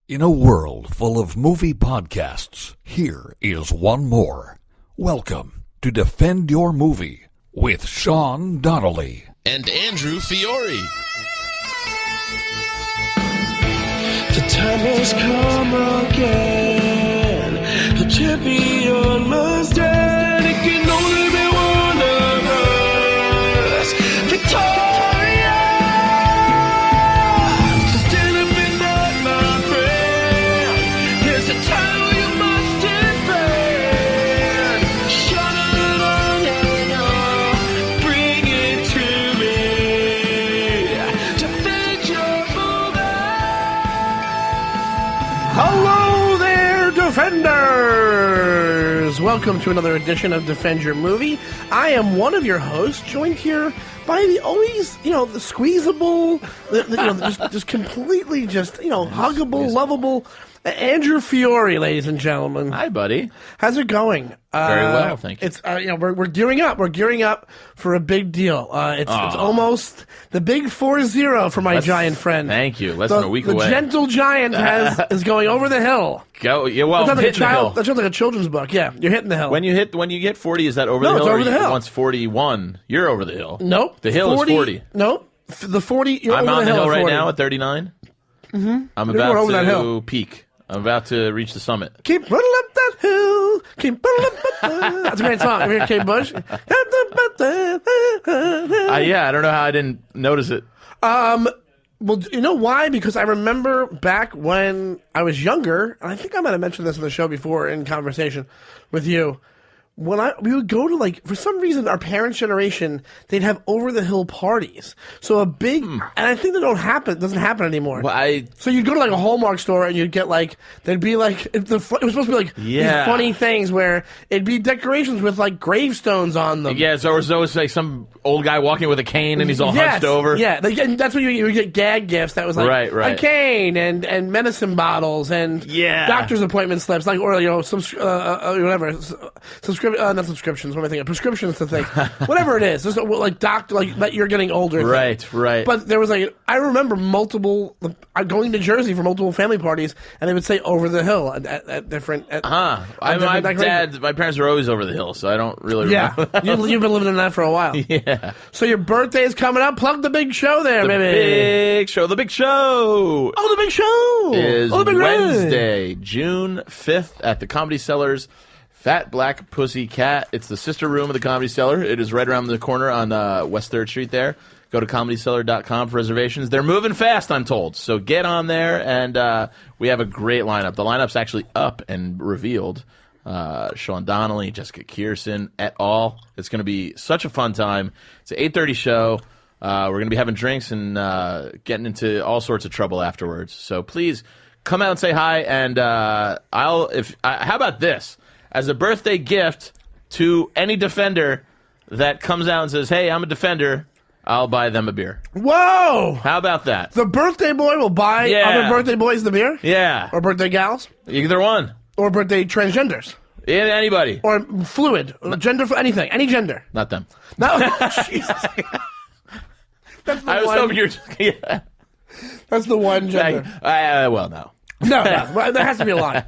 In a world full of movie podcasts, here is one more. Welcome to Defend Your Movie with Sean Donnelly and Andrew Fiore. The time has come again. The champion must stand. It can only be one of us. Victoria! So stand up in that, my friend. There's a title you must defend. Shut it on and bring it to me. Defend your movie. Hello there, Defenders! Welcome to another edition of Defend Your Movie. I am one of your hosts, joined here by the always, the squeezable, just completely huggable, lovable Andrew Fiore, ladies and gentlemen. Hi, buddy. How's it going? Very well, thank you. It's we're gearing up. We're gearing up for a big deal. It's almost the big 4-0 for my giant friend. Thank you. Less than a week away. The gentle giant is going over the hill. Go. Yeah, well, that hitting the hill. That sounds like a children's book. Yeah, you're hitting the hill. When you get 40, is that over No, the hill? it's over the hill. Once 41, you're over the hill. Nope. The hill 40, is 40. Nope. The 40. You're I'm over on the hill right 40. now at 39. Mm-hmm. I'm You're about over that hill. to peak. I'm about to reach the summit. Keep running up that hill. Keep running up that. That's a great song. You hear Kate Bush? Yeah, I don't know how I didn't notice it. Well, you know why? Because I remember back when I was younger, and I think I might have mentioned this in the show before in conversation with you. When we would go to, for some reason, our parents' generation, they'd have over-the-hill parties. So a big, and I think doesn't happen anymore. Well, So you'd go to, a Hallmark store, and you'd get, there'd be, it was supposed to be, these funny things where it'd be decorations with, gravestones on them. Yeah, so it's always, some old guy walking with a cane, and he's all hunched over. Yeah, and that's when you would get gag gifts that was, right. a cane and medicine bottles and doctor's appointment slips, whatever, not subscriptions. What am I thinking? Prescriptions to things. Whatever it is. Just that you're getting older. Right. But there was I remember going to Jersey for multiple family parties, and they would say over the hill at different. My parents were always over the hill, so I don't really remember. Yeah, you've been living in that for a while. Yeah. So your birthday is coming up. Plug the big show there, baby. The big show. Oh, the big show is the big Wednesday, June 5th at the Comedy Cellar's Fat Black Pussy Cat. It's the sister room of the Comedy Cellar. It is right around the corner on West 3rd Street there. Go to comedycellar.com for reservations. They're moving fast, I'm told. So get on there, and we have a great lineup. The lineup's actually up and revealed. Sean Donnelly, Jessica Kierson, et al. It's going to be such a fun time. It's an 8:30 show. We're going to be having drinks and getting into all sorts of trouble afterwards. So please come out and say hi. And how about this? As a birthday gift to any defender that comes out and says, "Hey, I'm a defender," I'll buy them a beer. Whoa! How about that? The birthday boy will buy other birthday boys the beer? Yeah. Or birthday gals? Either one. Or birthday transgenders? Yeah, anybody. Or fluid. Gender for anything. Any gender. Not them. No. Jesus. That's the I was one. hoping you were just... Yeah. That's the one gender. Well, no. No, there has to be a line.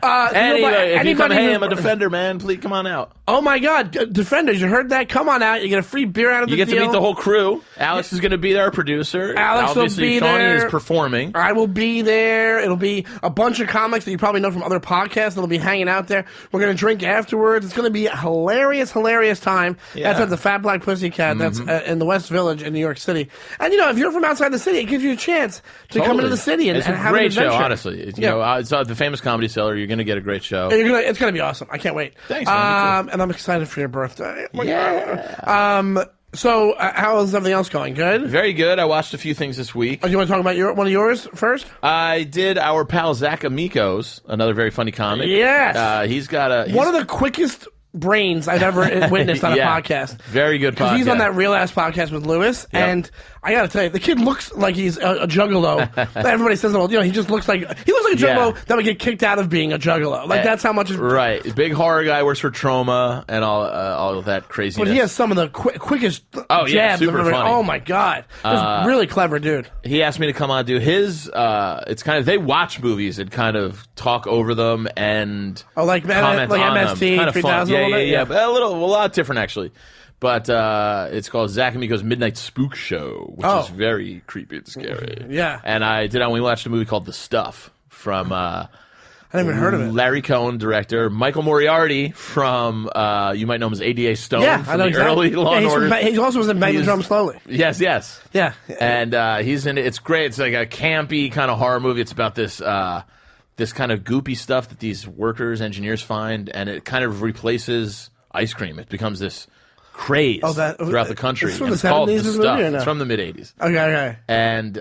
Anyway, if you come, hey, I'm a defender, man, please come on out. Oh, my God. Defenders, you heard that? Come on out. You get a free beer out of the deal. You get to meet the whole crew. Alex is going to be there, our producer. Alex Obviously, will be Shawnee there. is performing. I will be there. It'll be a bunch of comics that you probably know from other podcasts that'll be hanging out there. We're going to drink afterwards. It's going to be a hilarious time. Yeah. That's at the Fat Black Pussy Cat. That's in the West Village in New York City. And, if you're from outside the city, it gives you a chance to come into the city and have an adventure. It's a great show, honestly. It's at the famous Comedy Cellar. You're going to get a great show. It's going to be awesome. I can't wait. Thanks, man. And I'm excited for your birthday. Yeah. So, how is everything else going? Good? Very good. I watched a few things this week. Do you want to talk about one of yours first? I did our pal Zach Amicos, another very funny comic. Yes. He's got one of the quickest brains I've ever witnessed on a podcast. Very good podcast. He's on that Real Ass podcast with Lewis, and I gotta tell you, the kid looks like he's a juggalo. Everybody says, well, he just looks like a juggalo that would get kicked out of being a juggalo. Like that's how much. Right, big horror guy, works for Trauma and all of that craziness. But he has some of the quickest jabs. Super funny. Oh my god, he's really clever dude. He asked me to come on and do his. It's kind of they watch movies and kind of talk over them and like comment on MST them. Kind of 3000. Fun. Yeah. But a lot different actually. But it's called Zach and Miko's Midnight Spook Show, which is very creepy and scary. Yeah. And we watched a movie called The Stuff from I haven't even heard of it. Larry Cohen, director. Michael Moriarty from you might know him as ADA Stone from the early Law and Order. He also was in Bang the Drum Slowly. Yes. Yeah. And he's in it. It's great. It's like a campy kind of horror movie. It's about this this kind of goopy stuff that these engineers find, and it kind of replaces ice cream. It becomes this craze throughout the country. It's from it's the 70s, called The Stuff. No? It's from the mid-'80s. Okay. And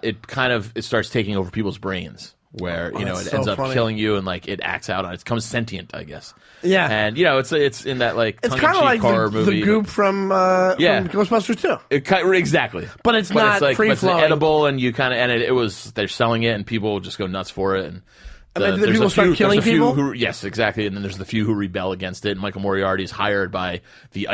it starts taking over people's brains, where it ends up killing you, and like it acts out on it. It becomes sentient, I guess. Yeah. And it's in that like it's kind of like horror the movie. goop from Ghostbusters 2. Exactly. But it's not free flowing. It's edible, and you kind of they're selling it, and people just go nuts for it, and. Then people start killing people? Yes, exactly. And then there's the few who rebel against it. And Michael Moriarty is hired by the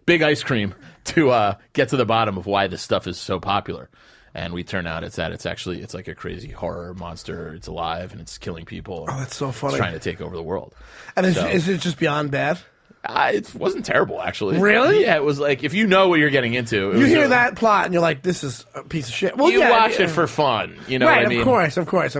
big ice cream, to get to the bottom of why this stuff is so popular. And we turn out it's like a crazy horror monster. It's alive and it's killing people. Oh, that's so funny. It's trying to take over the world. And is it just beyond bad? It wasn't terrible, actually. Really? Yeah, it was like, if you know what you're getting into. You hear that plot and you're like, this is a piece of shit. Well, you watch it for fun. You know what I mean? Of course.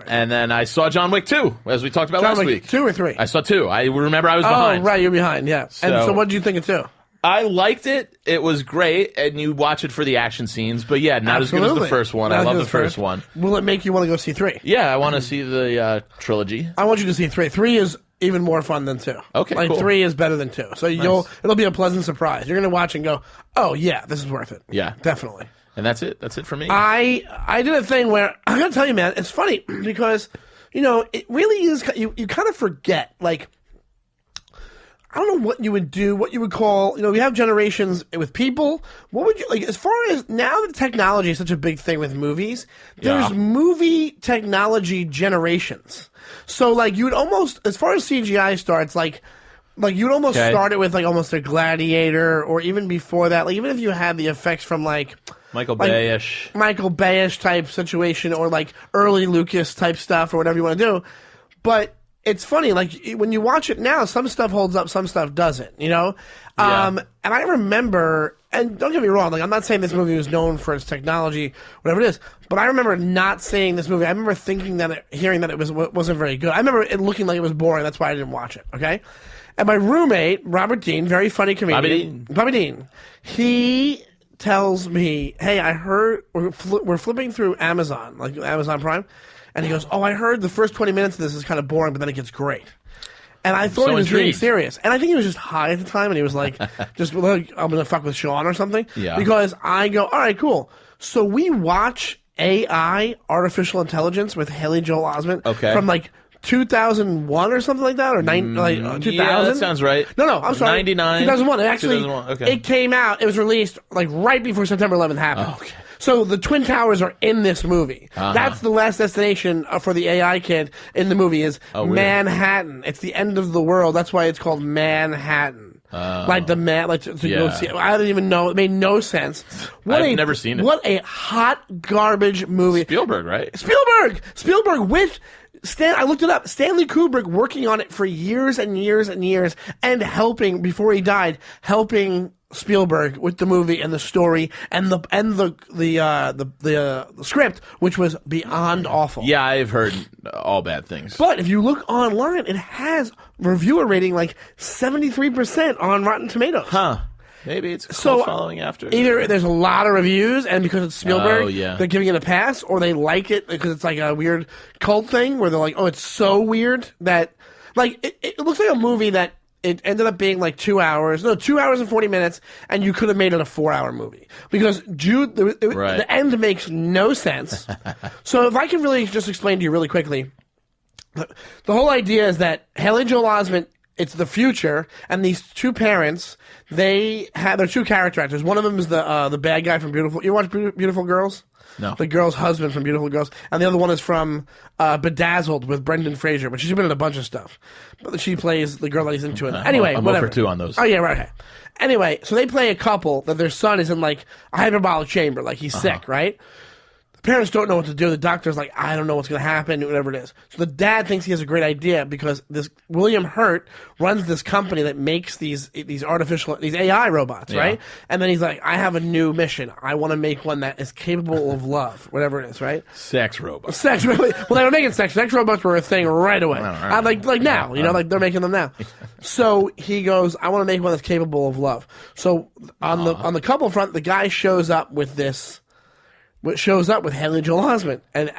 And then I saw John Wick 2, as we talked about last week. 2 or 3? I saw 2. I remember I was behind. Oh, right, you're behind, yeah. So what did you think of 2? I liked it. It was great, and you watch it for the action scenes. But yeah, not as good as the first one. I love the first one. Will it make you want to go see 3? Yeah, I want to see the trilogy. I want you to see 3. 3 is even more fun than 2. Okay, cool. 3 is better than 2. So it'll be a pleasant surprise. You're going to watch and go, oh yeah, this is worth it. Yeah. Definitely. And that's it. That's it for me. I did a thing where, I got to tell you, man, it's funny because, it really is, you kind of forget, like, I don't know what you would do, what you would call, we have generations with people. What would you, like, as far as now that technology is such a big thing with movies, there's movie technology generations. So, like, you would almost, as far as CGI starts, like you'd almost start it with, like, almost a Gladiator, or even before that, like, even if you had the effects from, like, Michael Bay-ish type situation, or, like, early Lucas type stuff, or whatever you want to do. But it's funny, like, when you watch it now, some stuff holds up, some stuff doesn't, And I remember, and don't get me wrong, like, I'm not saying this movie was known for its technology, whatever it is, but I remember not seeing this movie. I remember hearing that it wasn't very good. I remember it looking like it was boring. That's why I didn't watch it, okay? And my roommate, Robert Dean, very funny comedian. Bobby Dean. He tells me, hey, I heard, we're flipping through Amazon, like Amazon Prime, and he goes, oh, I heard the first 20 minutes of this is kind of boring, but then it gets great. And I thought he was being serious. And I think he was just high at the time, and he was like, just like, I'm going to fuck with Sean or something. Yeah. Because I go, all right, cool. So we watch AI, artificial intelligence, with Haley Joel Osment from like 2001 or something like that, or 2000. Yeah, that sounds right. No, I'm sorry. 99. 2001. Actually, 2001. Okay. It came out. It was released like right before September 11th happened. Oh, okay. So the Twin Towers are in this movie. That's the last destination for the AI kid in the movie is Manhattan. It's the end of the world. That's why it's called Manhattan. Like the go see it. I didn't even know. It made no sense. I've never seen it. What a hot garbage movie. Spielberg, right? Spielberg with I looked it up. Stanley Kubrick working on it for years and years and years, and helping before he died, helping Spielberg with the movie and the story and the script, which was beyond awful. Yeah, I've heard all bad things. But if you look online, it has reviewer rating like 73% on Rotten Tomatoes. Huh. Maybe it's cult following after. Either there's a lot of reviews, and because it's Spielberg, yeah. they're giving it a pass, or they like it because it's like a weird cult thing where they're like, oh, it's so weird that, like, it looks like a movie that it ended up being like 2 hours and 40 minutes, and you could have made it a 4-hour movie. Because the end makes no sense. So if I can really just explain to you really quickly, the whole idea is that Haley Joel Osment it's the future, and these two parents, they're two character actors. One of them is the bad guy from Beautiful. You watch Beautiful Girls? No. The girl's husband from Beautiful Girls, and the other one is from Bedazzled with Brendan Fraser, but she's been in a bunch of stuff. But she plays the girl that he's into it. Anyway, I'm whatever. over 2 on those. Oh yeah, right. Okay. Anyway, so they play a couple that their son is in like a hyperbolic chamber, like he's sick, right? The parents don't know what to do. The doctor's like, I don't know what's going to happen, whatever it is. So the dad thinks he has a great idea because this William Hurt runs this company that makes these AI robots, right? And then he's like, I have a new mission. I want to make one that is capable of love, whatever it is, right? Sex robots. Sex robots. Well, they were making sex. Sex robots were a thing right away. Like now, like they're making them now. So he goes, I want to make one that's capable of love. So on the couple front, the guy shows up with Haley Joel Osment, and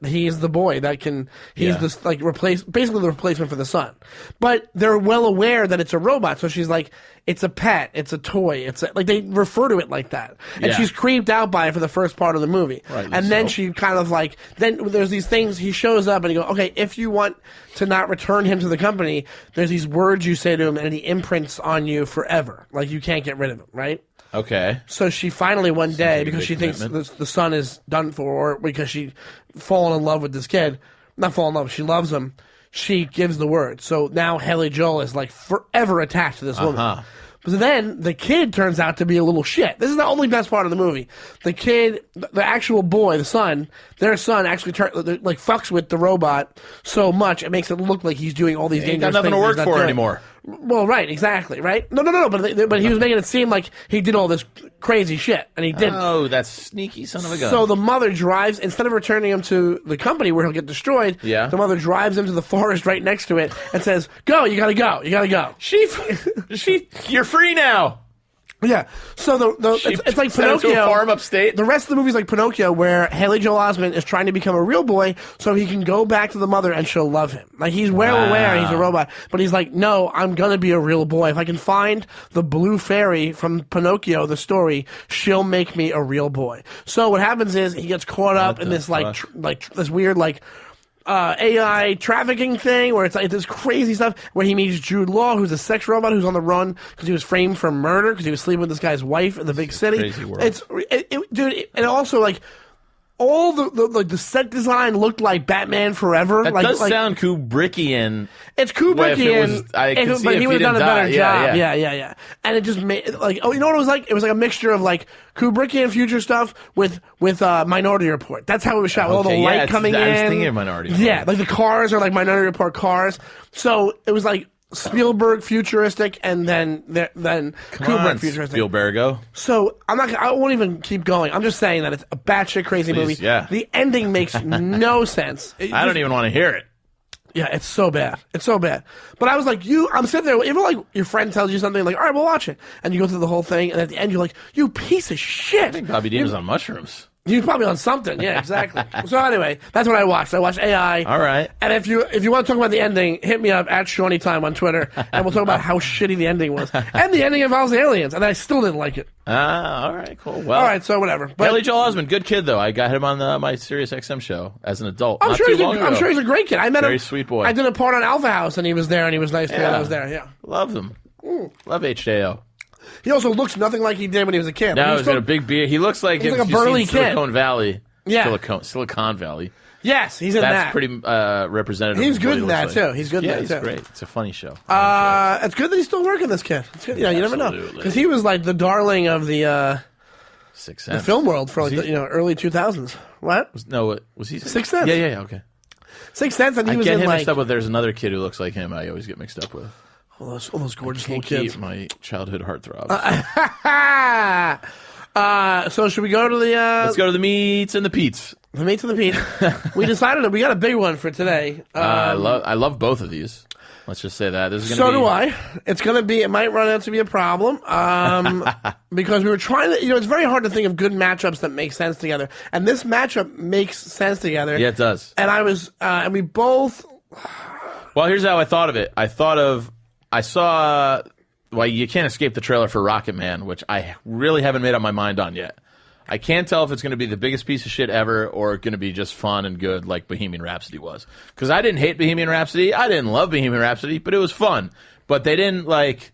he's the boy that can, this like basically the replacement for the son. But they're well aware that it's a robot, so she's like, it's a pet, it's a toy, like they refer to it like that, and she's creeped out by it for the first part of the movie, and then she kind of like, then there's these things. He shows up and he goes, okay, if you want to not return him to the company, there's these words you say to him, and he imprints on you forever, like you can't get rid of him, right? Okay. So she finally one day, because she thinks the son is done for, or because she fallen in love with this kid, not fallen in love, she loves him, she gives the word. So now Haley Joel is like forever attached to this woman. But then the kid turns out to be a little shit. This is the only best part of the movie. The kid, the actual boy, the son, their son actually fucks with the robot so much it makes it look like he's doing all these dangerous things. Ain't got nothing to work for anymore. Well, right, exactly, right? No, but he was making it seem like he did all this crazy shit, and he didn't. Oh, that sneaky son of a gun. So the mother drives, instead of returning him to the company where he'll get destroyed, the mother drives him to the forest right next to it and says, go, you gotta go. You're free now. Yeah, so it's like Pinocchio. To a farm upstate. The rest of the movie is like Pinocchio, where Haley Joel Osment is trying to become a real boy so he can go back to the mother and she'll love him. Like he's well aware he's a robot, but he's like, no, I'm gonna be a real boy. If I can find the blue fairy from Pinocchio, the story, she'll make me a real boy. So what happens is he gets caught up in this this weird AI trafficking thing where it's like this crazy stuff where he meets Jude Law, who's a sex robot who's on the run because he was framed for murder because he was sleeping with this guy's wife in the big city. Crazy world. And also like all the set design looked like Batman Forever. That does sound Kubrickian. It's Kubrickian, but he would have done a better job. Yeah. And it just made like, oh, you know what it was like? It was like a mixture of like Kubrickian future stuff with Minority Report. That's how it was shot. With all the light coming in. I was thinking of Minority Report. Yeah, like the cars are like Minority Report cars. So it was like Spielberg futuristic, and then Kubrick futuristic. Spielbergo. So I won't even keep going. I'm just saying that it's a batshit crazy movie. Yeah. The ending makes no sense. I don't even want to hear it. Yeah, it's so bad. It's so bad. But I was like, I'm sitting there, even like your friend tells you something, like, all right, we'll watch it. And you go through the whole thing, and at the end you're like, you piece of shit. I think Bobby Dean was on mushrooms. He was probably on something. Yeah, exactly. So anyway, that's what I watched. I watched AI. All right. And if you want to talk about the ending, hit me up at ShawneeTime on Twitter, and we'll talk about how shitty the ending was. And the ending involves aliens, and I still didn't like it. All right, cool. Well, all right, so whatever. But Haley Joel Osment, good kid though. I got him on my Sirius XM show as an adult. I'm sure he's a great kid. I met him. Very sweet boy. I did a part on Alpha House, and he was there, and he was nice to me when I was there. Yeah, love him. Love HJO. He also looks nothing like he did when he was a kid. No, he's got a big beard. He looks like he's like a burly kid. Silicon Valley. Yeah. Silicon Valley. Yes, he's in that. That's pretty representative. He's good in that, too. He's good in that, he's too. Great. It's a funny show. It's good that he's still working, this kid. It's good. You never know. Because he was like the darling of the Sixth Sense. The film world for like early 2000s. What? Was he? Sixth Sense. Yeah, okay. Sixth Sense, and he was in like... I get him mixed up with, there's another kid who looks like him I always get mixed up with. All those gorgeous little Keep kids. my childhood heartthrobs. So should we go to the... Let's go to the meats and the Pete's. The meats and the Pete's. We decided that we got a big one for today. I love both of these. Let's just say that. Do I. It's going to be... It might run out to be a problem. Because we were trying to... it's very hard to think of good matchups that make sense together. And this matchup makes sense together. Yeah, it does. And I was... and we both... Well, here's how I thought of it. I saw... Well, you can't escape the trailer for Rocket Man, which I really haven't made up my mind on yet. I can't tell if it's going to be the biggest piece of shit ever or going to be just fun and good like Bohemian Rhapsody was. Because I didn't hate Bohemian Rhapsody. I didn't love Bohemian Rhapsody, but it was fun. But they didn't, like,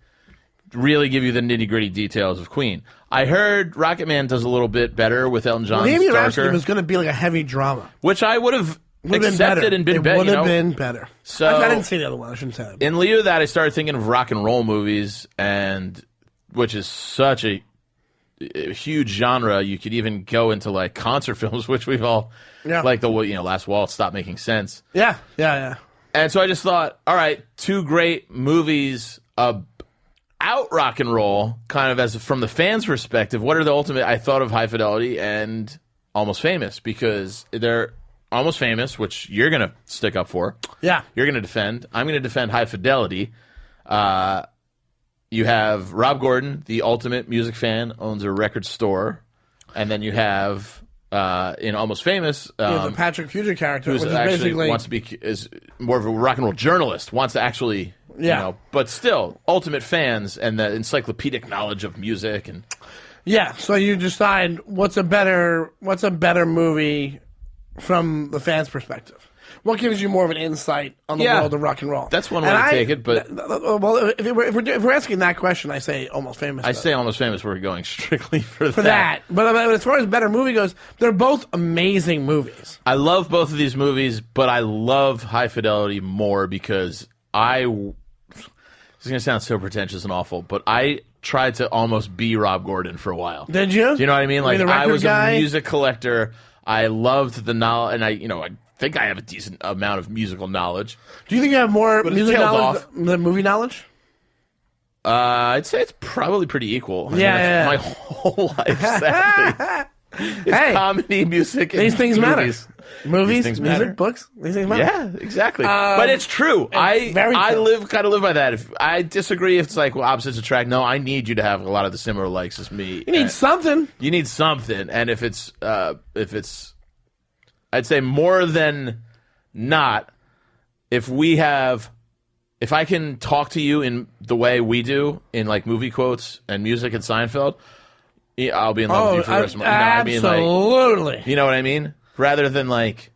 really give you the nitty-gritty details of Queen. I heard Rocket Man does a little bit better with Elton John's Bohemian darker. Rhapsody was going to be like a heavy drama. Which I would have accepted and been better. It would have been better. So, I didn't see the other one. I shouldn't say that. In lieu of that, I started thinking of rock and roll movies, and which is such a huge genre. You could even go into like concert films, which we've all like the Last Waltz stopped making sense. Yeah. And so I just thought, all right, two great movies out rock and roll, kind of as from the fans' perspective. What are the ultimate? I thought of High Fidelity and Almost Famous because they're Almost Famous, which you're going to stick up for. Yeah, you're going to defend. I'm going to defend High Fidelity. You have Rob Gordon, the ultimate music fan, owns a record store, and then you have in Almost Famous, the Patrick Future character, who's which is actually basically wants to is more of a rock and roll journalist, wants to actually, but still ultimate fans and the encyclopedic knowledge of music and So you decide what's a better movie from the fans' perspective. What gives you more of an insight on the world of rock and roll? That's one way to take it, but well, if we're asking that question, I say Almost Famous. I say Almost Famous. We're going strictly for that. But as far as better movie goes, they're both amazing movies. I love both of these movies, but I love High Fidelity more because this is going to sound so pretentious and awful, but I tried to almost be Rob Gordon for a while. Did you? Do you know what I mean? Like I was guy? a music collector. I loved the knowledge, and I think I have a decent amount of musical knowledge. Do you think you have more music knowledge than movie knowledge? I'd say it's probably pretty equal. My whole life, sadly. It's comedy, music, and these things movies. Matter. Movies, things music, matter. books, these things matter. Yeah, exactly. But it's true. I kind of live by that. If I disagree, if it's like opposites attract. No, I need you to have a lot of the similar likes as me. You need something. You need something, and if it's, I'd say more than not, if I can talk to you in the way we do in like movie quotes and music and Seinfeld, I'll be in love with you for the rest of my life. Absolutely. Like, you know what I mean? Rather than like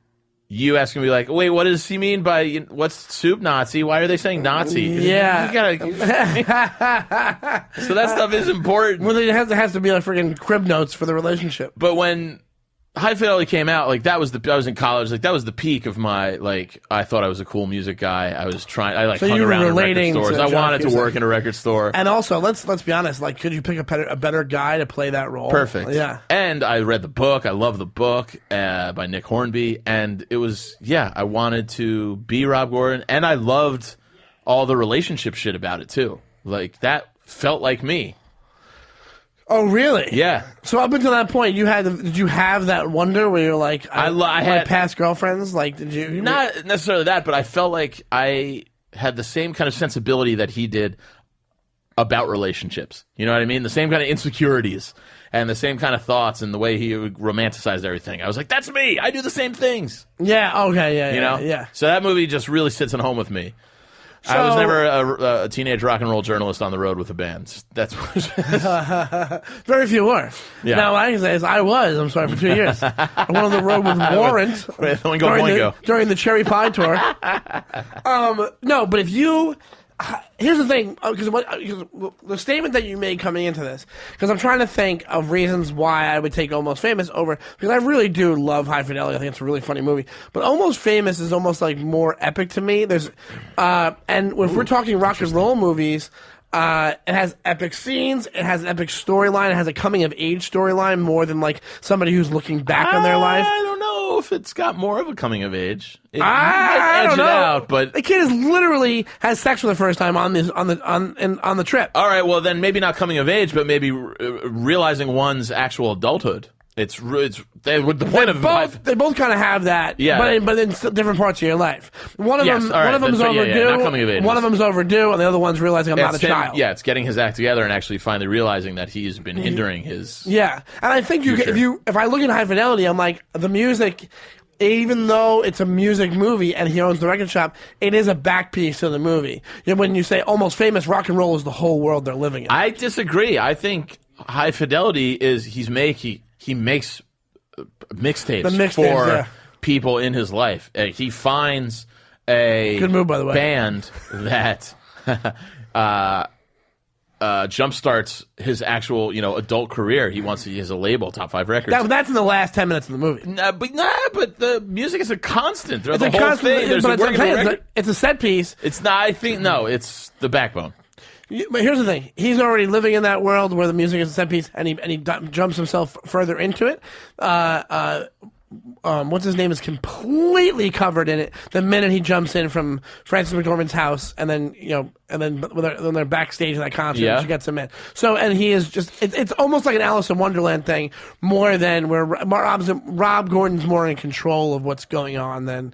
you asking me like, wait, what does he mean by what's soup Nazi? Why are they saying Nazi? Yeah. So that stuff is important. Well, it has to be like freaking crib notes for the relationship. But when High Fidelity came out, like I was in college, like that was the peak of my like. I thought I was a cool music guy. I was trying. I hung around in record stores. I wanted to work in a record store. And also, let's be honest. Like, could you pick a better guy to play that role? Perfect. Yeah. And I read the book. I love the book by Nick Hornby, and it was I wanted to be Rob Gordon, and I loved all the relationship shit about it too. Like that felt like me. Oh, really? Yeah. So up until that point, did you have that wonder where you're like, I had past girlfriends? Like, did you? Not necessarily that, but I felt like I had the same kind of sensibility that he did about relationships. You know what I mean? The same kind of insecurities and the same kind of thoughts and the way he romanticized everything. I was like, that's me. I do the same things. Yeah. Okay. Yeah. You know? Yeah. So that movie just really sits at home with me. So, I was never a teenage rock and roll journalist on the road with a band. That's very few were. Yeah. Now, I can say is I was. I'm sorry, for 2 years. I went on the road with Warrant during the Cherry Pie tour. No, but if you... Here's the thing, because the statement that you made coming into this, because I'm trying to think of reasons why I would take Almost Famous over, because I really do love High Fidelity. I think it's a really funny movie. But Almost Famous is almost like more epic to me. There's, and if we're talking rock and roll movies, it has epic scenes, it has an epic storyline, it has a coming of age storyline more than like somebody who's looking back on their life. I don't know if it's got more of a coming of age. It might edge it out, but the kid is literally has sex for the first time on the trip. All right, well then maybe not coming of age, but maybe realizing one's actual adulthood. They both kind of have that, but in different parts of your life. One of them's overdue. Not coming of age. One of them's overdue, and the other one's realizing I'm not a child. Yeah, it's getting his act together and actually finally realizing that he's been hindering his. Yeah, and I think if I look at High Fidelity, I'm like the music. Even though it's a music movie and he owns the record shop, it is a back piece of the movie. When you say Almost Famous, rock and roll is the whole world they're living in. I disagree. I think High Fidelity is he he makes mixtapes mixtapes, for people in his life. He finds a good move, by the way, band that jumpstarts his actual, adult career. He has a label, Top 5 Records. That's in the last 10 minutes of the movie. But the music is a constant throughout It's the a whole constant, thing. There's but a record. it's a set piece. It's not. I think no. It's the backbone. But here's the thing: he's already living in that world where the music is a set piece, and he jumps himself further into it. What's his name is completely covered in it the minute he jumps in from Frances McDormand's house, and then when they're backstage in that concert, she gets him in. So, and he is just it's almost like an Alice in Wonderland thing, more than where Rob Gordon's more in control of what's going on than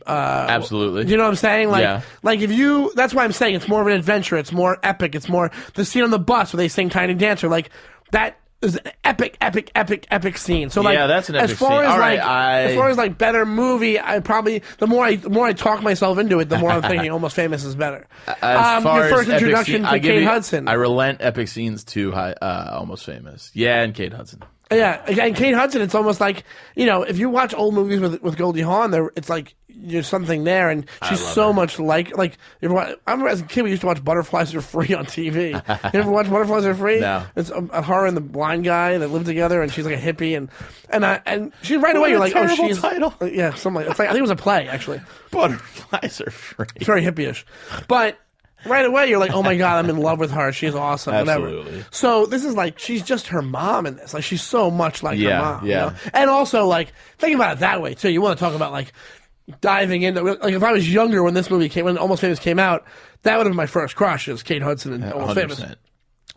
absolutely. You know what I'm saying? Like if you, that's why I'm saying it's more of an adventure. It's more epic. It's more the scene on the bus where they sing Tiny Dancer, like that. Is an epic scene. So like, that's an epic as far scene. As far as like better movie, I probably the more I talk myself into it, the more I'm thinking Almost Famous is better. As far your first as introduction to Kate Hudson. I relent epic scenes to Almost Famous. Yeah, and Kate Hudson. Yeah, and Kate Hudson, it's almost like, if you watch old movies with Goldie Hawn, it's like there's something there, and she's so much like I remember as a kid we used to watch Butterflies Are Free on TV. You ever watch Butterflies Are Free? No. It's her and the blind guy that live together, and she's like a hippie, and she right away you're like, oh, she's title. Yeah, something like, it's like I think it was a play actually. Butterflies Are Free. It's very hippie-ish, but. Right away, you're like, oh my God, I'm in love with her. She's awesome. Absolutely. Whatever. So this is like, she's just her mom in this. Like, she's so much like her mom. Yeah. You know? And also, like, think about it that way, too. You want to talk about, like, diving into, like, if I was younger when this movie when Almost Famous came out, that would have been my first crush, is Kate Hudson and Almost 100%. Famous.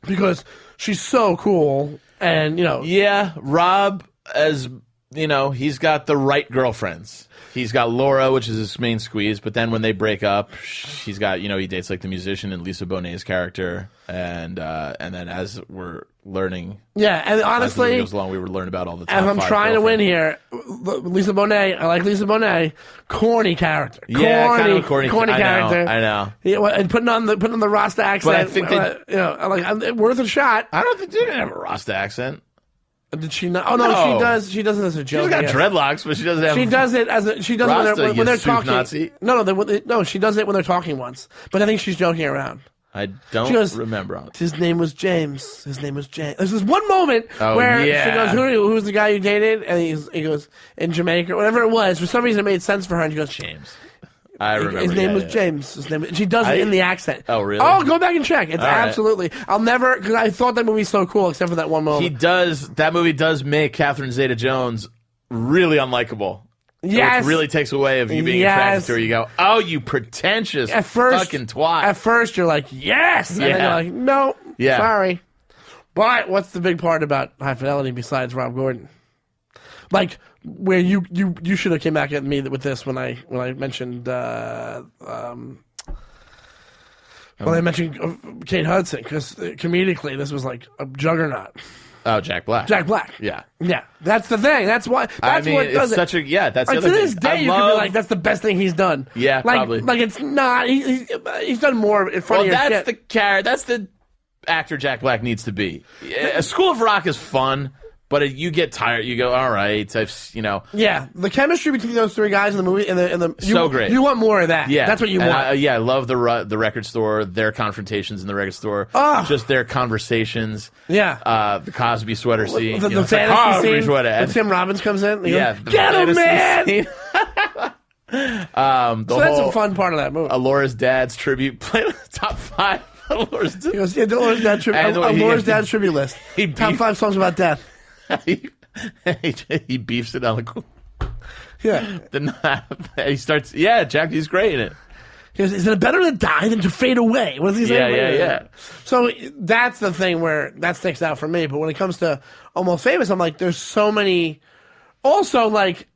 Because she's so cool, and, Yeah, Rob, as, he's got the right girlfriends. He's got Laura, which is his main squeeze, but then when they break up, he's got, he dates like the musician and Lisa Bonet's character, and then as we're learning, and honestly, as the movie goes along, we were learning about all the top as I'm 5 trying to win girlfriends. here, Lisa Bonet, I like Lisa Bonet, corny character, kind of a corny character, I know. Yeah, and putting on the Rasta accent, But I think worth a shot. I don't think they didn't have a Rasta accent. Did she not? Oh no, she does. She does it as a joke. She's got dreadlocks, but she doesn't have. She does it as a. She does Rasta, it when they're talking. Nazi. No. She does it when they're talking once. But I think she's joking around. I don't remember. His name was James. His name was James. There's this one moment where she goes, "Who's the guy you dated?" And he goes, "In Jamaica," whatever it was. For some reason, it made sense for her, and she goes, "James." I remember. His name was James. She does it in the accent. Oh, really? Oh, go back and check. It's All right. absolutely. I'll never, because I thought that movie was so cool, except for that one moment. That movie does make Catherine Zeta-Jones really unlikable. Yes. Which really takes away of you being attracted to her. You go, oh, you pretentious fucking twat. At first, you're like, yes. And then you're like, no, sorry. But what's the big part about High Fidelity besides Rob Gordon? Like, where you should have came back at me with this when I mentioned Kate Hudson, because comedically this was like a juggernaut. Oh, Jack Black. Yeah, that's the thing. That's why. That's what does it's such a That's like, the other to this thing. day, you could be like, that's the best thing he's done. Yeah, like, probably. Like it's not. He's done more funnier shit. That's the actor Jack Black needs to be. A School of Rock is fun. But you get tired. You go, all right. Yeah, the chemistry between those three guys in the movie, so great. You want more of that. Yeah, that's what you want. I love the record store, their confrontations in the record store, just their conversations. Yeah, the Cosby sweater scene, the fantasy scene when Tim Robbins comes in. Goes, get him, man. So that's a fun part of that movie. Laura's dad's tribute, play top 5. Laura's dad. He goes, Laura's dad's dad's tribute list. Top 5 songs about death. he beefs it on the. Yeah. He starts. Yeah, Jack. He's great in it. He goes, is it better to die than to fade away? What does he say? Yeah. So that's the thing where that sticks out for me. But when it comes to Almost Famous, I'm like, there's so many. Also, like,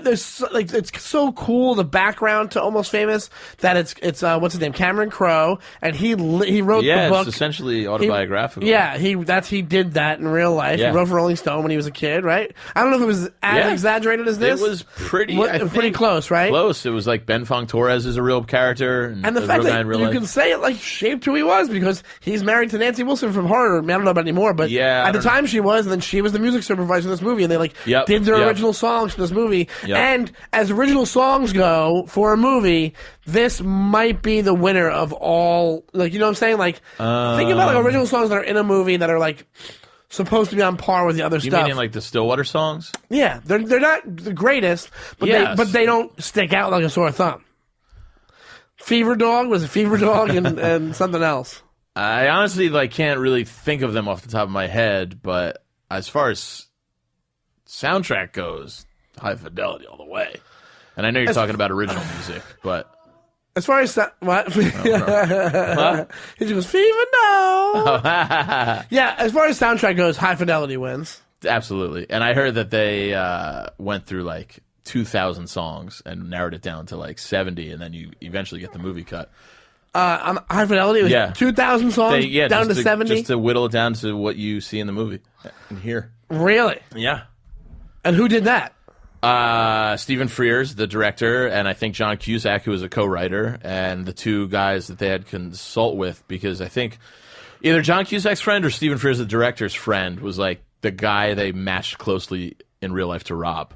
there's like it's so cool, the background to Almost Famous, that it's what's his name, Cameron Crowe, and he wrote the book. It's essentially autobiographical. He did that in real life. Yeah. He wrote for Rolling Stone when he was a kid, right? I don't know if it was as exaggerated as this. It was pretty pretty close, right? Close. It was like Ben Fong Torres is a real character, and the fact that you can say it like shaped who he was, because he's married to Nancy Wilson from horror. I mean, I don't know about anymore, but at the time she was, and then she was the music supervisor of this movie, and they did their original songs for this movie. And as original songs go for a movie, this might be the winner of all. Like, you know what I'm saying? Like, think about like original songs that are in a movie that are like supposed to be on par with the other stuff. You mean like the Stillwater songs? Yeah, they're not the greatest, but they don't stick out like a sore thumb. Fever Dog was a Fever Dog and something else. I honestly can't really think of them off the top of my head, but as far as soundtrack goes, High Fidelity all the way. And I know you're talking about original music, but as far as what? He goes, Fever Dog. Yeah, as far as soundtrack goes, High Fidelity wins. Absolutely. And I heard that they went through 2,000 songs and narrowed it down to 70, and then you eventually get the movie cut. On High Fidelity, it was 2,000 songs down to 70? Just to whittle it down to what you see in the movie and hear. Really? Yeah. And who did that? Stephen Frears, the director, and I think John Cusack, who was a co-writer, and the two guys that they had consult with, because I think either John Cusack's friend or Stephen Frears, the director's friend, was the guy they matched closely in real life to Rob.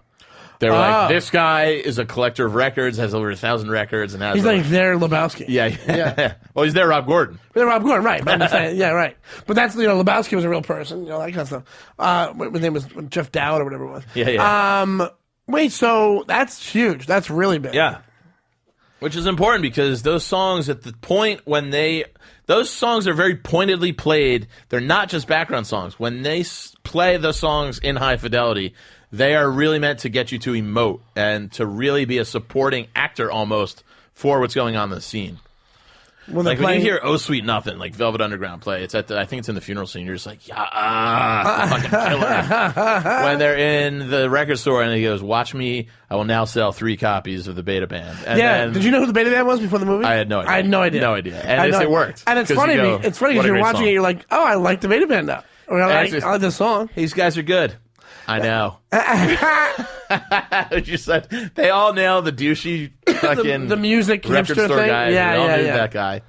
They were this guy is a collector of records, has over 1,000 records, and has he's their Lebowski. Yeah. Well, he's their Rob Gordon. They're Rob Gordon, right? But I'm saying, yeah, right. But that's Lebowski was a real person, that kind of stuff. His name was Jeff Dowd or whatever it was. Yeah. Wait, so that's huge. That's really big. Yeah. Which is important because those songs at the point when those songs are very pointedly played. They're not just background songs. When they play the songs in High Fidelity, they are really meant to get you to emote and to really be a supporting actor almost for what's going on in the scene. When you hear "Oh Sweet Nothing," like Velvet Underground play, it's I think it's in the funeral scene. You're just like, fucking killer. When they're in the record store and he goes, "Watch me, I will now sell 3 copies of the Beta Band." And then, did you know who the Beta Band was before the movie? I had no idea. I had no idea. No idea. And it worked. And it's funny. It's funny because you're watching it, you're like, "Oh, I like the Beta Band now." Or I like this song. These guys are good. I know. You said they all nail the douchey fucking the music record hipster store thing. guys. Yeah, they all knew that guy.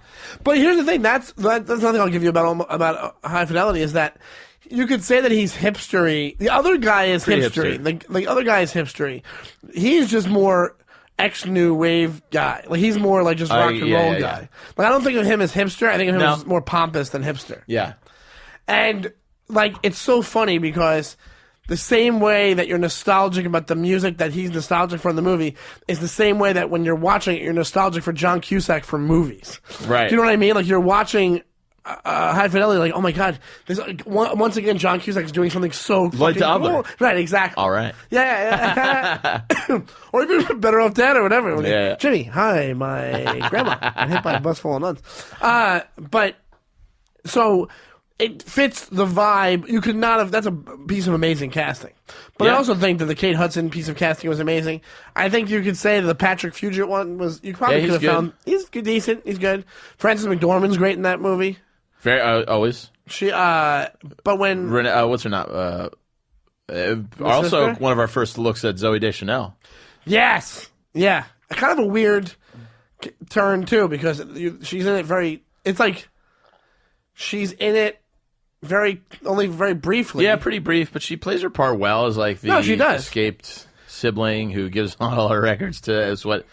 But here's the thing. That's nothing I'll give you about High Fidelity is that you could say that he's hipstery. The other guy is hipstery. The other guy is hipstery. He's just more ex-new wave guy. He's more just rock and roll guy. I don't think of him as hipster. I think of him as more pompous than hipster. Yeah. And it's so funny because the same way that you're nostalgic about the music that he's nostalgic for in the movie is the same way that when you're watching it, you're nostalgic for John Cusack from movies. Right. Do you know what I mean? You're watching High Fidelity, oh my God, once again, John Cusack is doing something so fucking cool. Right, exactly. All right. Yeah. Or even Better Off Dead or whatever. Yeah. Jimmy, hi, my grandma. I'm hit by a bus full of nuns. But, so it fits the vibe. You could not have. That's a piece of amazing casting. But I also think that the Kate Hudson piece of casting was amazing. I think you could say that the Patrick Fugit one was. You probably could have found. He's good, decent. He's good. Frances McDormand's great in that movie. Very always. She. But when what's her name? Also, one of our first looks at Zooey Deschanel. Yes. Yeah. Kind of a weird turn too because she's in it very. It's she's in it. Only very briefly. Yeah, pretty brief, but she plays her part well as the escaped sibling who gives all her records to as what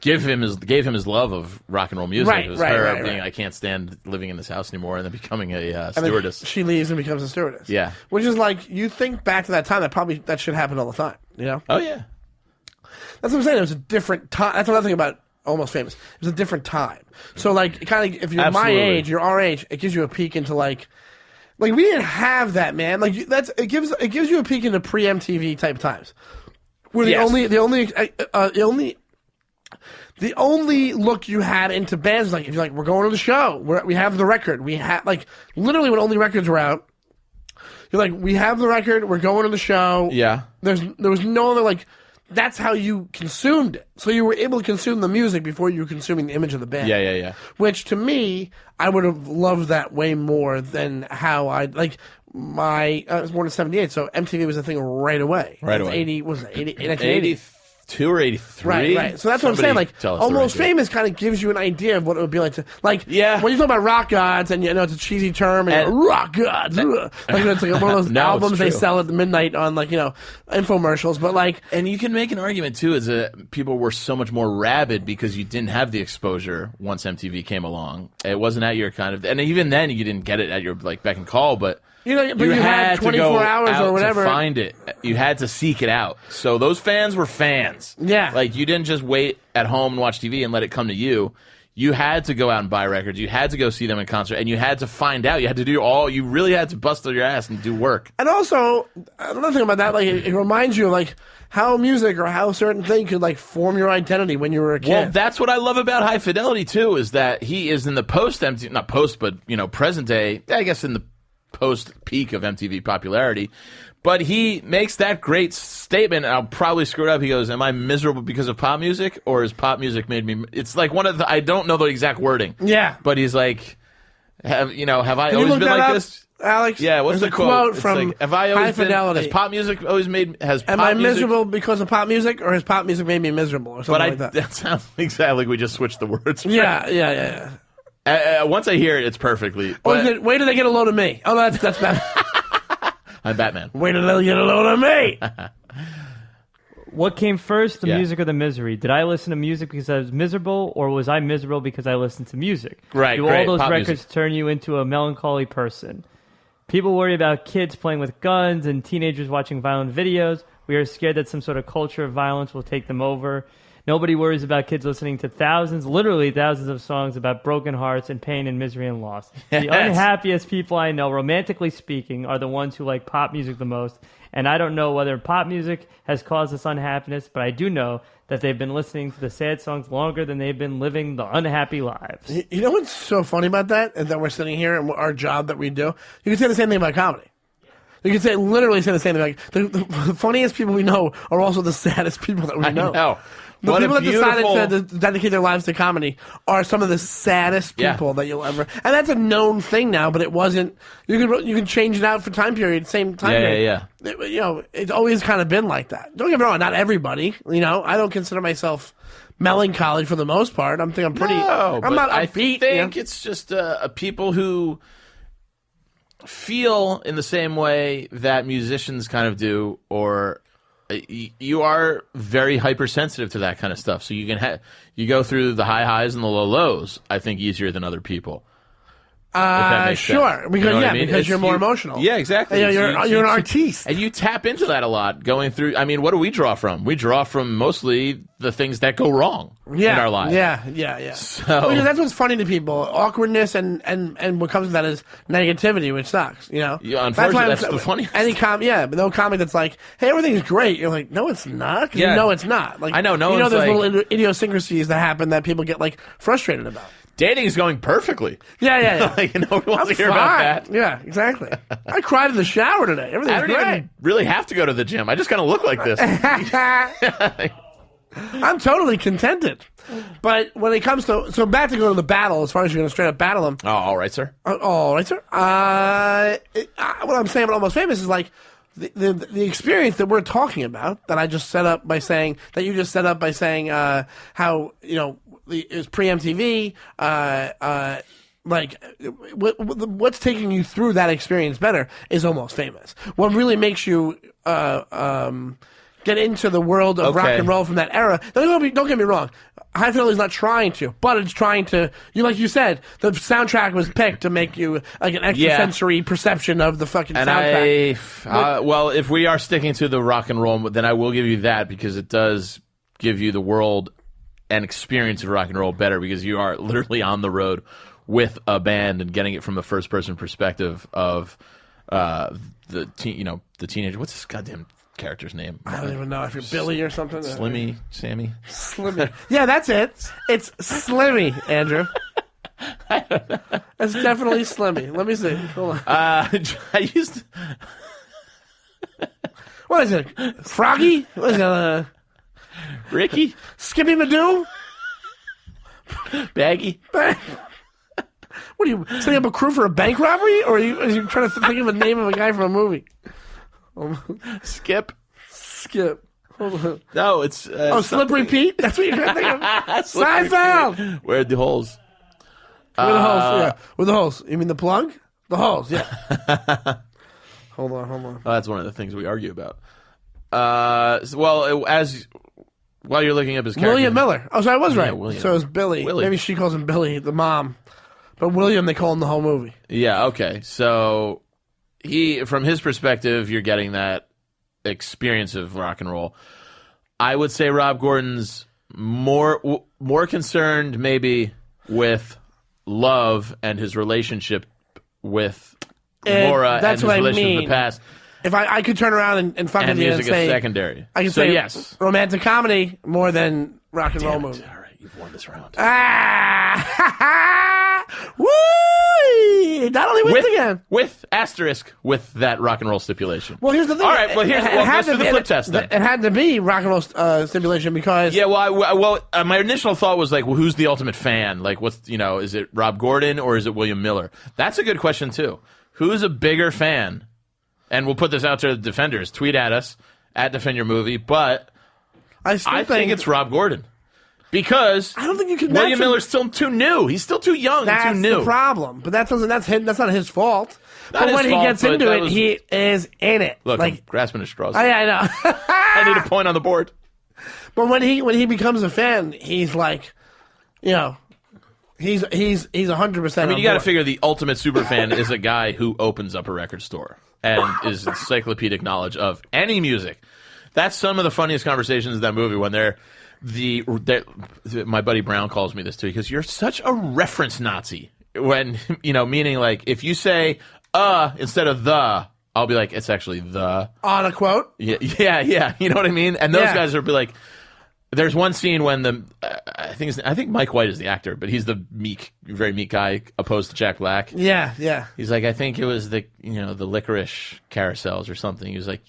gave him his love of rock and roll music. Right, it was right, being I can't stand living in this house anymore, and then becoming a stewardess. She leaves and becomes a stewardess. Yeah, which is you think back to that time that should happen all the time. You know? Oh yeah, that's what I'm saying. It was a different time. That's another thing about Almost Famous. It was a different time. So kind of if you're my age, you're our age, it gives you a peek into we didn't have that, man. It gives you a peek into pre-MTV type times, where the only look you had into bands if you're we're going to the show, we have the record, we had literally when only records were out, You're like, we have the record, we're going to the show. Yeah. There was no other, like, that's how you consumed it. So you were able to consume the music before you were consuming the image of the band. Yeah. Which, to me, I would have loved that way more than how I, like, I was born in 78, so MTV was a thing right away. Right away. 80, was it 1980? 82 or 83? Right. So that's what I'm saying. Like, Almost Famous kind of gives you an idea of what it would be like to, like, when you talk about rock gods, and you know it's a cheesy term, and rock gods, like it's like one of those albums they sell at midnight on, like, you know, infomercials. But like, and you can make an argument too, is that people were so much more rabid because you didn't have the exposure once MTV came along. It wasn't at your kind of, and even then you didn't get it at your like beck and call, but. You had 24 hours or whatever to find it. You had to seek it out. So those fans were fans. Yeah. Like, you didn't just wait at home and watch TV and let it come to you. You had to go out and buy records. You had to go see them in concert. And you had to find out. You had to do you really had to bust your ass and do work. And also, another thing about that, like, it reminds you of, like, how music or how certain thing could, like, form your identity when you were a kid. Well, that's what I love about High Fidelity, too, is that he is in the not post, but, you know, present day, I guess in the post-peak of MTV popularity, but he makes that great statement, and I'll probably screw it up. He goes, am I miserable because of pop music, or has pop music made me... It's like one of the... I don't know the exact wording. Yeah. But he's like, have I always been like this? Alex? Yeah, what's the quote from like, have I always High Fidelity? Has pop music always made... Am I miserable because of pop music, or has pop music made me miserable, or something like that? That sounds exactly like we just switched the words. Yeah. Once I hear it, it's perfectly... But, wait till they get a load of me. Oh, that's Batman. I'm Batman. Wait till they get a load of me. What came first, the music or the misery? Did I listen to music because I was miserable, or was I miserable because I listened to music? Right, Do all those records turn you into a melancholy person? People worry about kids playing with guns and teenagers watching violent videos. We are scared that some sort of culture of violence will take them over. Nobody worries about kids listening to literally thousands of songs about broken hearts and pain and misery and loss. The unhappiest people I know, romantically speaking, are the ones who like pop music the most. And I don't know whether pop music has caused this unhappiness, but I do know that they've been listening to the sad songs longer than they've been living the unhappy lives. You know what's so funny about that? And that we're sitting here and our job that we do? You can say the same thing about comedy. You can literally say the same thing. Like, the funniest people we know are also the saddest people that we know. I know. The people that decided to dedicate their lives to comedy are some of the saddest people that you'll ever. And that's a known thing now, but it wasn't. You can change it out for time period, same time period. Yeah. You know, it's always kind of been like that. Don't get me wrong, not everybody. You know, I don't consider myself melancholy for the most part. I'm pretty. No, I'm not upbeat. I think it's just people who feel in the same way that musicians kind of do, or you are very hypersensitive to that kind of stuff. So you can you go through the high highs and the low lows, I think, easier than other people. Sure, because I mean? because you're more emotional. Yeah, exactly. You're an artiste, and you tap into that a lot going through. I mean, what do we draw from? We draw from mostly the things that go wrong in our lives. Yeah. So because that's what's funny to people: awkwardness and what comes with that is negativity, which sucks. You know, unfortunately, that's the funniest. But no comic that's like, "Hey, everything's great." You're like, "No, it's not." Yeah. You know, it's not. Like, I know. No, you know, there's like, little idiosyncrasies that happen that people get like frustrated about. Dating is going perfectly. Yeah. Like, nobody wants to hear about that. Yeah, exactly. I cried in the shower today. Everything's great. I don't even really have to go to the gym. I just kind of look like this. I'm totally contented. But when it comes to... So back to go to the battle, as far as you're going to straight up battle them. Oh, all right, sir. All right, sir. What I'm saying about Almost Famous is like... The experience that we're talking about, that I just set up by saying... That you just set up by saying how, you know... It was pre-MTV, like, what's taking you through that experience better is Almost Famous. What really makes you get into the world of rock and roll from that era. Don't get me wrong. High Fidelity's not trying to, but it's trying to. Like you said, the soundtrack was picked to make you like an extrasensory perception of the fucking soundtrack. Well, if we are sticking to the rock and roll, then I will give you that, because it does give you the world and experience of rock and roll better, because you are literally on the road with a band and getting it from the first person perspective of the teenager. What's this goddamn character's name? I don't even know. If you're Billy or something. Slimmy, Sammy. Slimmy. Yeah, that's it. It's Slimmy, Andrew. It's definitely Slimmy. Let me see. Hold on. I used to... What is it? Froggy? What is it? Ricky? Skippy Madoo? Baggy? What are you setting up a crew for a bank robbery, or are you trying to think of a name of a guy from a movie? Skip? Skip. Hold on. No, it's... Slippery Pete? That's what you're trying to think of? Seinfeld! Where are the holes? Where are the holes? Yeah. Where are the holes? You mean the plug? The holes, yeah. Hold on. Oh, that's one of the things we argue about. While you're looking up his character... William Miller. Oh, so I was right. William. So it's Billy. Maybe she calls him Billy, the mom. But William, they call him the whole movie. Yeah, okay. So, from his perspective, you're getting that experience of rock and roll. I would say Rob Gordon's more concerned maybe with love and his relationship with Laura and his relationship in the past. If I could turn around and fucking music and say is secondary. I could say yes, romantic comedy more than rock and roll movie. All right, you've won this round. Woo! Not only wins again with asterisk with that rock and roll stipulation. Well, here's the thing. All right, well let's do the flip test then. It had to be rock and roll stipulation because my initial thought was like, well, who's the ultimate fan? Like, is it Rob Gordon or is it William Miller? That's a good question too. Who's a bigger fan? And we'll put this out to the defenders. Tweet at us at Defend Your Movie. But I think it's Rob Gordon. Because I don't think you can. William Miller's still too new. He's still too young and too new. That's the problem. But that's not his fault. But when he gets into it, he is in it. Look, I'm grasping at straws. I know. I need a point on the board. But when he becomes a fan, he's like, he's 100%. I mean, you got to figure the ultimate super fan is a guy who opens up a record store and is encyclopedic knowledge of any music. That's some of the funniest conversations in that movie when my buddy Brown calls me this too. He goes, "You're such a reference Nazi." When, meaning like if you say instead of the, I'll be like, it's actually the. On a quote? Yeah. You know what I mean? And those guys will be like, there's one scene when I think Mike White is the actor, but he's the very meek guy opposed to Jack Black. Yeah. He's like, I think it was the licorice carousels or something. He was like,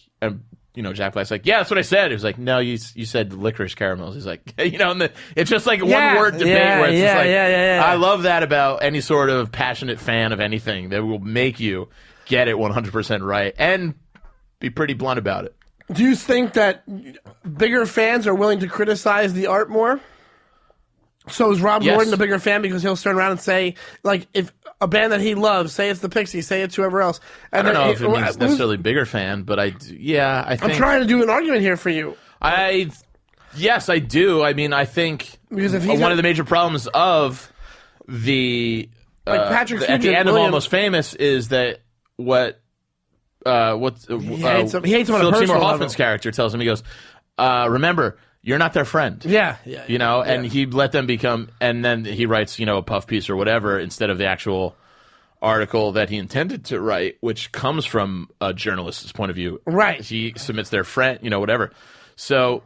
Jack Black's like, yeah, that's what I said. He was like, no, you said licorice caramels. He's like, and it's just like a one-word debate where it's just like, I love that about any sort of passionate fan of anything that will make you get it 100% right and be pretty blunt about it. Do you think that bigger fans are willing to criticize the art more? So is Rob Gordon a bigger fan because he'll turn around and say, like, if a band that he loves, say it's the Pixies, say it's whoever else. And I don't know if it means necessarily bigger fan, but I think... I'm trying to do an argument here for you. Yes, I do. I mean, I think one of the major problems of the... Patrick at the end of Almost Famous is that he hates him Philip Seymour Hoffman's character tells him, he goes, remember, you're not their friend. Yeah. And he let them become, and then he writes, a puff piece or whatever instead of the actual article that he intended to write, which comes from a journalist's point of view. Right. He submits their friend, whatever. So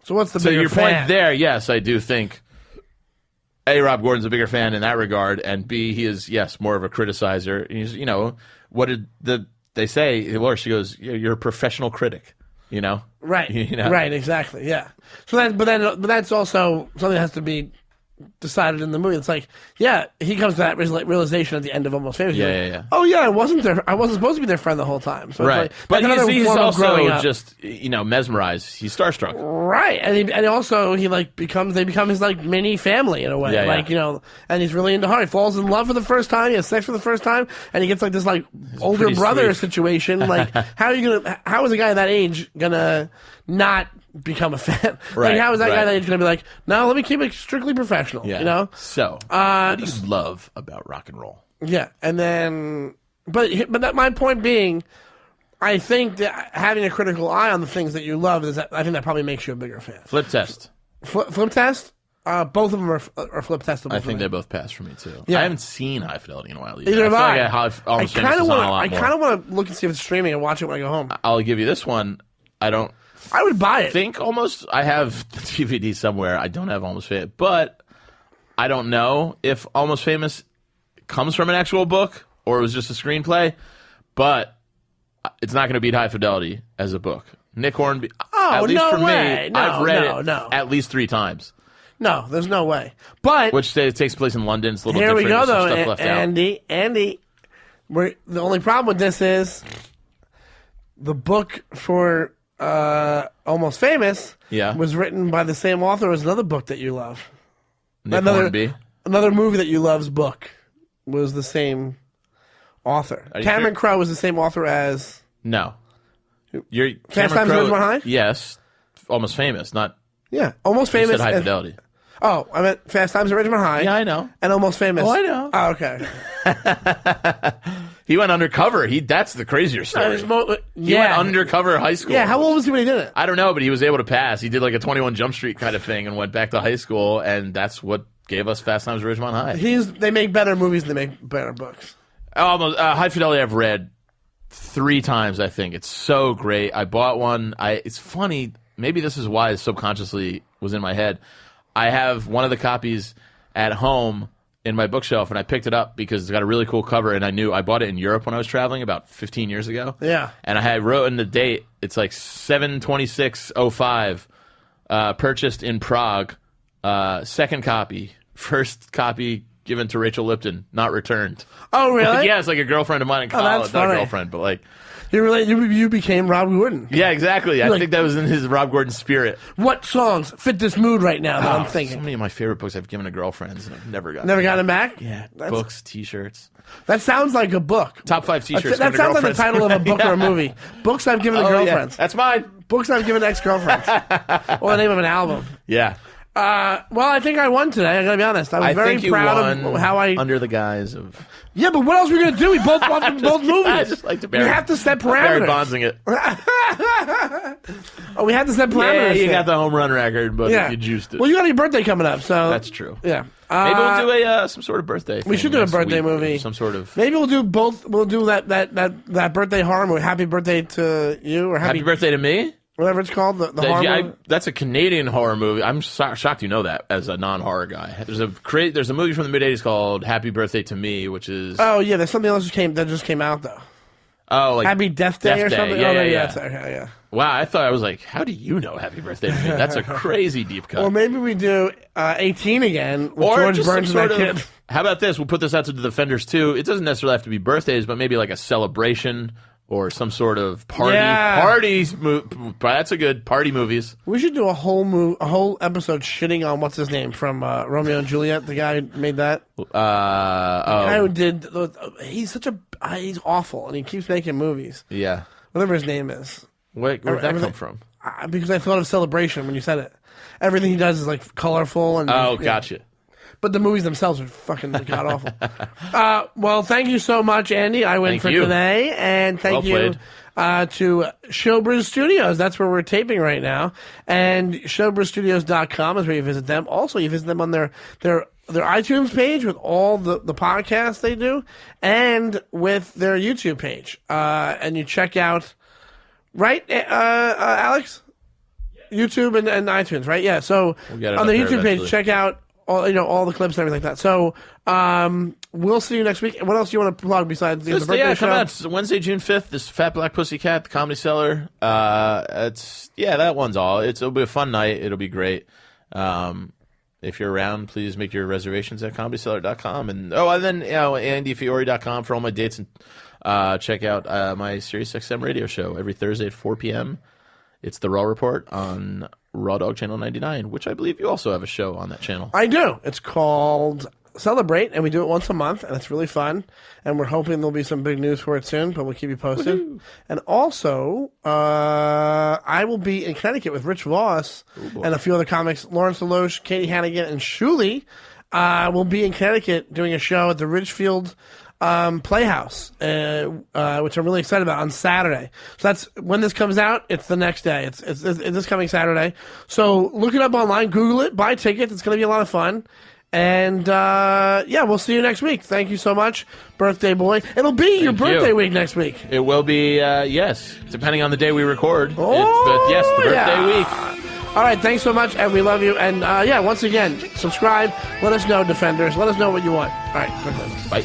what's the bigger your fan? point there? Yes, I do think A, Rob Gordon's a bigger fan in that regard, and B, he is more of a criticizer. He's, what did they say? Laura, she goes, "You're a professional critic." Right. Right. Exactly. Yeah. So but that's also something that has to be decided in the movie. It's like, he comes to that realization at the end of Almost Famous. Yeah. Oh yeah, I wasn't supposed to be their friend the whole time. So right. It's like, but he's also just mesmerized. He's starstruck. Right. And also they become his like mini family in a way. And he's really into her. He falls in love for the first time. He has sex for the first time, and he gets like this like older brother situation. Like how is a guy that age gonna not become a fan? Right, how is that guy that age going to be like, no, let me keep it strictly professional, So, what do you love about rock and roll? Yeah, and then, but my point being, I think that having a critical eye on the things that you love, I think that probably makes you a bigger fan. Flip test. Flip test? Both of them are flip testable. I think they both pass for me, too. Yeah. I haven't seen High Fidelity in a while either. Either have I. I kind of want to look and see if it's streaming and watch it when I go home. I'll give you this one. I would buy it. I have the DVD somewhere. I don't have Almost Famous, but I don't know if Almost Famous comes from an actual book or it was just a screenplay, but it's not going to beat High Fidelity as a book. Nick Hornby. Oh, at least no for way. me, No, I've read no, it no. at least 3 times. No, there's no way. But Which takes place in London. It's a little here we different. go, There's some though, stuff left out. Andy. The only problem with this is the book for Almost Famous was written by the same author as another book that you love. Nick Hornby. Another movie that you love's book was the same author. Cameron Crowe was the same author as... No. Fast Times at Ridgemont High? Yes. Almost Famous, not... Yeah, Almost You Famous. said High Fidelity. Oh, I meant Fast Times at Ridgemont High. Yeah, I know. And Almost Famous. Oh, I know. Oh, okay. He went undercover. That's the crazier story. He went undercover high school. Yeah, how old was he when he did it? I don't know, but he was able to pass. He did like a 21 Jump Street kind of thing and went back to high school, and that's what gave us Fast Times at Ridgemont High. They make better movies than they make better books. Almost High Fidelity I've read 3 times, I think. It's so great. I bought one. It's funny. Maybe this is why it subconsciously was in my head. I have one of the copies at home in my bookshelf, and I picked it up because it's got a really cool cover, and I bought it in Europe when I was traveling about 15 years ago. Yeah. And I wrote in the date, it's like 7/26/05, purchased in Prague, second copy, first copy given to Rachel Lipton, not returned. Oh, really? Yeah, it's like a girlfriend of mine in college. that's Not a funny. girlfriend, but like... You became Rob Gordon. Yeah, exactly. I think that was in his Rob Gordon spirit. What songs fit this mood right now that I'm So thinking? many of my favorite books I've given to girlfriends and I've never gotten. Never got him back? Yeah, That's- books, T-shirts. That sounds like a book. Top 5 T-shirts. That sounds like the title of a book or a movie. Books I've given to girlfriends. Yeah. That's mine. Books I've given to ex-girlfriends. Or the name of an album. Yeah. Well, I think I won today. I gotta be honest. I was very think you proud won of how I. under the guise of. Yeah, but what else are we gonna do? We both watched both movies. I just like to We have to set Barry parameters. Bondsing it. Oh, we had to set Yeah, parameters. you here. got the home run record, but you juiced it. Well, you got your birthday coming up, so That's true. Yeah. Maybe we'll do a some sort of birthday. We should do a birthday movie. Some sort of. Maybe we'll do both. We'll do that birthday horror movie. Happy birthday to you, or Happy birthday to me. whatever it's called. The horror movie. That's a Canadian horror movie. I'm shocked you know that as a non-horror guy. There's a movie from the mid-'80s called Happy Birthday to Me, which is Oh yeah, there's something else that just came out though. like Happy Death Day or Death Day. something. Yeah, oh, yeah, maybe yeah. that's okay. Yeah. Wow, I was like, how do you know Happy Birthday to Me? That's a crazy deep cut. Or maybe we do 18 again with Or George just some Burns and that sort of- kid. How about this? We'll put this out to the Defenders too. It doesn't necessarily have to be birthdays, but maybe like a celebration or some sort of party. Yeah. Parties. That's a good party movies. We should do a whole episode shitting on what's his name from Romeo and Juliet. The guy who made that. The guy who did. He's he's awful, and he keeps making movies. Yeah. Whatever his name is. Where'd that come from? Because I thought of Celebration when you said it. Everything he does is like colorful and. Oh, yeah. gotcha. But the movies themselves are fucking god awful. Well, thank you so much, Andy. I win Thank for you. today, and thank Well you played. to Showbiz Studios. That's where we're taping right now, and showbizstudios.com is where you visit them. Also, you visit them on their iTunes page with all the podcasts they do, and with their YouTube page. And you check out, right, Alex? YouTube and iTunes, right? Yeah. So get it on up the there YouTube page, eventually. check out all the clips and everything like that. So we'll see you next week. What else do you want to plug besides the birthday Yeah, show? come out. It's Wednesday, June 5th. This Fat Black Pussycat, the Comedy Cellar. That one's all. It'll be a fun night. It'll be great. If you're around, please make your reservations at comedycellar.com. And then andyfiore.com for all my dates. And check out my SiriusXM radio show every Thursday at 4 p.m. It's the Raw Report on Raw Dog Channel 99, which I believe you also have a show on that channel. I do. It's called Celebrate, and we do it once a month, and it's really fun. And we're hoping there'll be some big news for it soon, but we'll keep you posted. Woo-hoo. And also, I will be in Connecticut with Rich Voss and a few other comics, Lawrence Deloche, Katie Hannigan, and Shuli. Will be in Connecticut doing a show at the Ridgefield Playhouse, which I'm really excited about on Saturday. So that's when this comes out. It's the next day. It's this coming Saturday. So look it up online, Google it, buy tickets. It's going to be a lot of fun. And we'll see you next week. Thank you so much, birthday boy. It'll be your birthday week next week. It will be, yes, depending on the day we record. Oh, but yes, the birthday week. All right, thanks so much, and we love you. And once again, subscribe. Let us know, Defenders. Let us know what you want. All right, Bye.